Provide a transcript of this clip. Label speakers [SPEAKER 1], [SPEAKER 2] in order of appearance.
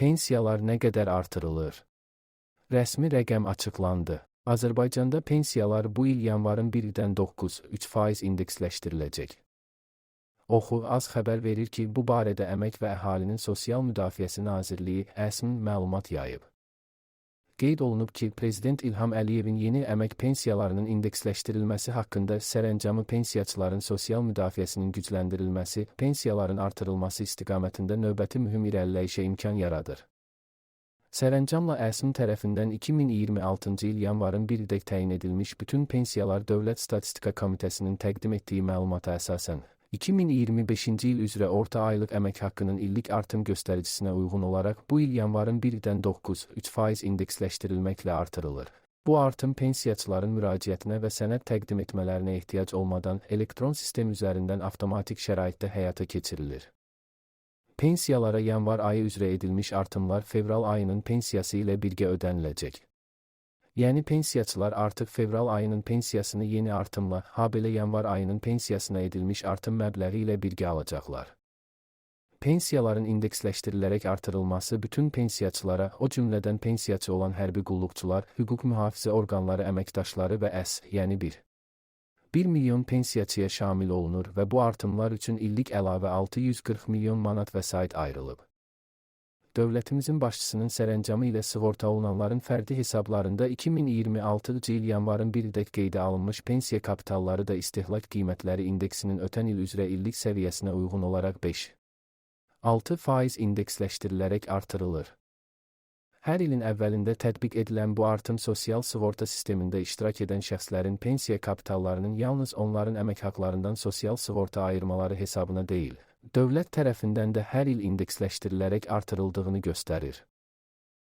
[SPEAKER 1] Pensiyalar nə qədər artırılır? Rəsmi rəqəm açıqlandı. Azərbaycanda pensiyalar bu il yanvarın 1-dən 9,3% indeksləşdiriləcək. Oxu az xəbər verir ki, bu barədə Əmək və Əhalinin Sosial Müdafiəsi Nazirliyi (ƏSM) məlumat yayıb. Qeyd olunub ki, Prezident İlham Əliyevin yeni əmək pensiyalarının indeksləşdirilməsi haqqında sərəncamı pensiyaçıların sosial müdafiəsinin gücləndirilməsi, pensiyaların artırılması istiqamətində növbəti mühüm irəliləyişə imkan yaradır. Sərəncamla ƏSM tərəfindən 2026-cı il yanvarın 1-də təyin edilmiş bütün pensiyalar Dövlət Statistika Komitəsinin təqdim etdiyi məlumata əsasən 2025-ci il üzrə orta aylıq əmək haqqının illik artım göstəricinə uyğun olaraq bu il yanvarın 1-dən 9,3% indeksləşdirilməklə artırılır. Bu artım pensiyaçıların müraciətinə və sənəd təqdim etmələrinə ehtiyac olmadan elektron sistem üzərindən avtomatik şəraitdə həyata keçirilir. Pensiyalara yanvar ayı üzrə edilmiş artımlar fevral ayının pensiyası ilə birgə ödəniləcək. Yəni pensiyaçılar artıq fevral ayının pensiyasını yeni artımla, habelə yanvar ayının pensiyasına edilmiş artım məbləği ilə birgə alacaqlar. Pensiyaların indeksləşdirilərək artırılması bütün pensiyaçılara, o cümlədən pensiyaçı olan hərbi qulluqçular, hüquq mühafizə orqanları əməkdaşları və yəni 1 milyon pensiyaçıya şamil olunur və bu artımlar üçün illik əlavə 640 milyon manat vəsait ayrılıb. Dövlətimizin başçısının sərəncamı ilə sığorta olunanların fərdi hesablarında 2026-cı il yanvarın 1-də qeydə alınmış pensiya kapitalları da istehlak qiymətləri indeksinin ötən il üzrə illik səviyyəsinə uyğun olaraq 5,6% indeksləşdirilərək artırılır. Hər ilin əvvəlində tətbiq edilən bu artım sosial sığorta sistemində iştirak edən şəxslərin pensiya kapitallarının yalnız onların əmək haqlarından sosial sığorta ayırmaları hesabına deyil, dövlət tərəfindən də hər il indeksləşdirilərək artırıldığını göstərir.